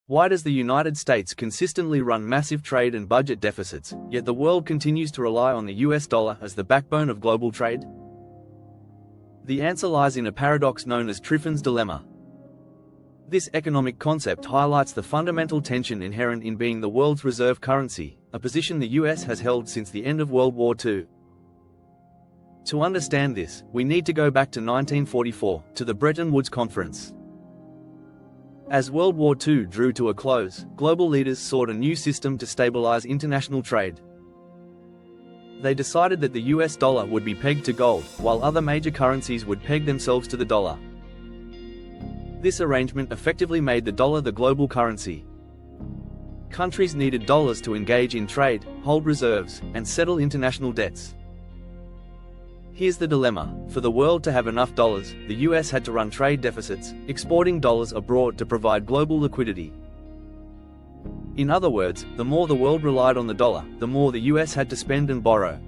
Why does the United States consistently run massive trade and budget deficits, yet the world continues to rely on the US dollar as the backbone of global trade? The answer lies in a paradox known as Triffin's dilemma. This economic concept highlights the fundamental tension inherent in being the world's reserve currency, a position the US has held since the end of World War II. To understand this, we need to go back to 1944, to the Bretton Woods Conference. As World War II drew to a close, global leaders sought a new system to stabilize international trade. They decided that the US dollar would be pegged to gold, while other major currencies would peg themselves to the dollar. This arrangement effectively made the dollar the global currency. Countries needed dollars to engage in trade, hold reserves, and settle international debts. Here's the dilemma: for the world to have enough dollars, the US had to run trade deficits, exporting dollars abroad to provide global liquidity. In other words, the more the world relied on the dollar, the more the US had to spend and borrow.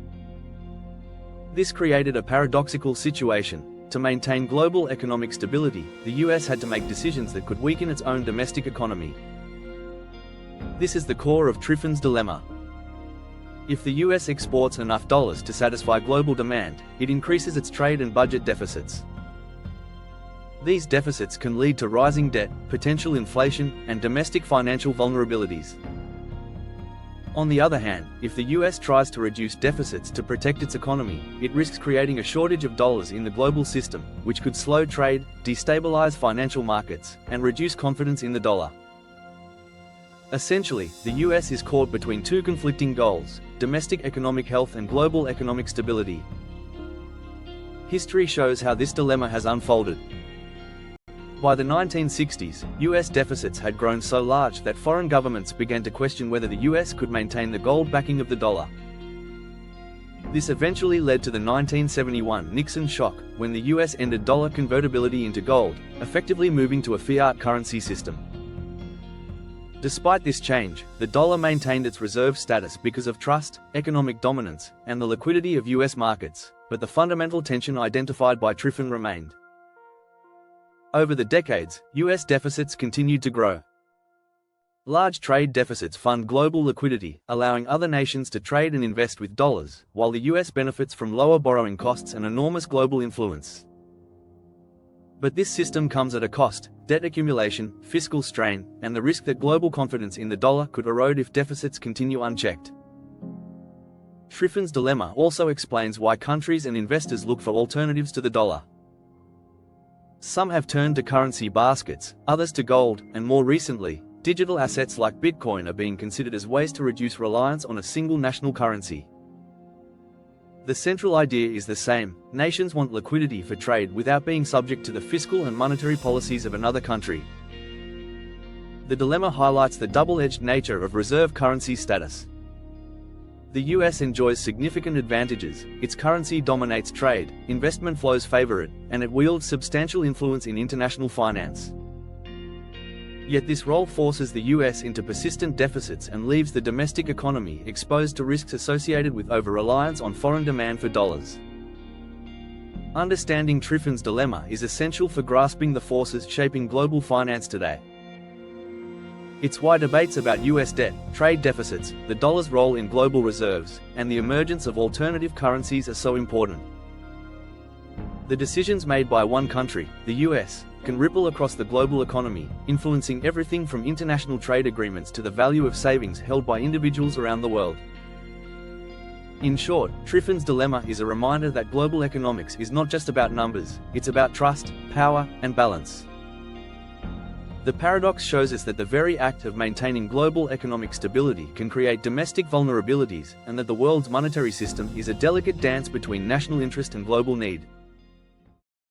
This created a paradoxical situation. To maintain global economic stability, the US had to make decisions that could weaken its own domestic economy. This is the core of Triffin's dilemma. If the US exports enough dollars to satisfy global demand, it increases its trade and budget deficits. These deficits can lead to rising debt, potential inflation, and domestic financial vulnerabilities. On the other hand, if the US tries to reduce deficits to protect its economy, it risks creating a shortage of dollars in the global system, which could slow trade, destabilize financial markets, and reduce confidence in the dollar. Essentially, the US is caught between two conflicting goals: domestic economic health and global economic stability. History shows how this dilemma has unfolded. By the 1960s, US deficits had grown so large that foreign governments began to question whether the US could maintain the gold backing of the dollar. This eventually led to the 1971 Nixon Shock, when the US ended dollar convertibility into gold, effectively moving to a fiat currency system. Despite this change, the dollar maintained its reserve status because of trust, economic dominance, and the liquidity of US markets, but the fundamental tension identified by Triffin remained. Over the decades, US deficits continued to grow. Large trade deficits fund global liquidity, allowing other nations to trade and invest with dollars, while the US benefits from lower borrowing costs and enormous global influence. But this system comes at a cost: debt accumulation, fiscal strain, and the risk that global confidence in the dollar could erode if deficits continue unchecked. Triffin's dilemma also explains why countries and investors look for alternatives to the dollar. Some have turned to currency baskets, others to gold, and more recently, digital assets like Bitcoin are being considered as ways to reduce reliance on a single national currency. The central idea is the same: nations want liquidity for trade without being subject to the fiscal and monetary policies of another country. The dilemma highlights the double-edged nature of reserve currency status. The US enjoys significant advantages: its currency dominates trade, investment flows favor it, and it wields substantial influence in international finance. Yet this role forces the US into persistent deficits and leaves the domestic economy exposed to risks associated with over-reliance on foreign demand for dollars. Understanding Triffin's dilemma is essential for grasping the forces shaping global finance today. It's why debates about US debt, trade deficits, the dollar's role in global reserves, and the emergence of alternative currencies are so important. The decisions made by one country, the US, can ripple across the global economy, influencing everything from international trade agreements to the value of savings held by individuals around the world. In short, Triffin's dilemma is a reminder that global economics is not just about numbers, it's about trust, power, and balance. The paradox shows us that the very act of maintaining global economic stability can create domestic vulnerabilities, and that the world's monetary system is a delicate dance between national interest and global need.